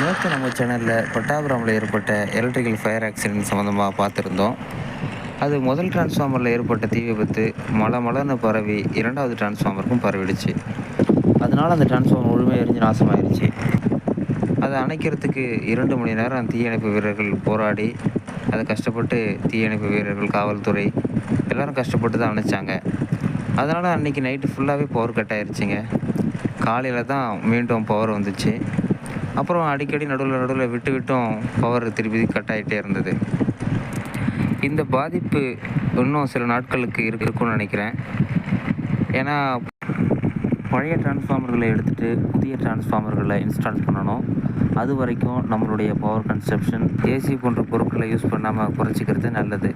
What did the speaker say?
நேற்று நம்ம சேனலில் பட்டாபுரமில் ஏற்பட்ட எலக்ட்ரிக்கல் ஃபயர் ஆக்சிடென்ட் சம்மந்தமாக பார்த்துருந்தோம். அது முதல் டிரான்ஸ்ஃபார்மரில் ஏற்பட்ட தீ விபத்து மலன்னு பரவி 2வது டிரான்ஸ்ஃபார்மருக்கும் பரவிடுச்சு. அதனால் அந்த டிரான்ஸ்ஃபார்மர் முழுமையாக எரிஞ்சு நாசமாயிருச்சு. அதை அணைக்கிறதுக்கு 2 மணி நேரம் தீயணைப்பு வீரர்கள் போராடி அதை கஷ்டப்பட்டு தீயணைப்பு வீரர்கள், காவல்துறை எல்லோரும் கஷ்டப்பட்டு தான் அணைச்சாங்க. அதனால் அன்றைக்கி நைட்டு ஃபுல்லாகவே பவர் கட் ஆயிருச்சுங்க. காலையில் தான் மீண்டும் பவர் வந்துச்சு. அப்புறம் அடிக்கடி நடுவில் விட்டும் பவர் திருப்பி கட் ஆகிட்டே இருந்தது. இந்த பாதிப்பு இன்னும் சில நாட்களுக்கு இருக்குன்னு நினைக்கிறேன். ஏன்னா பழைய டிரான்ஸ்ஃபார்மர்களை எடுத்துகிட்டு புதிய டிரான்ஸ்ஃபார்மர்களை இன்ஸ்டால் பண்ணணும். அது வரைக்கும் நம்மளுடைய பவர் கன்சப்ஷன் ஏசி போன்ற பொருட்களை யூஸ் பண்ணாமல் குறைச்சிக்கிறது நல்லது.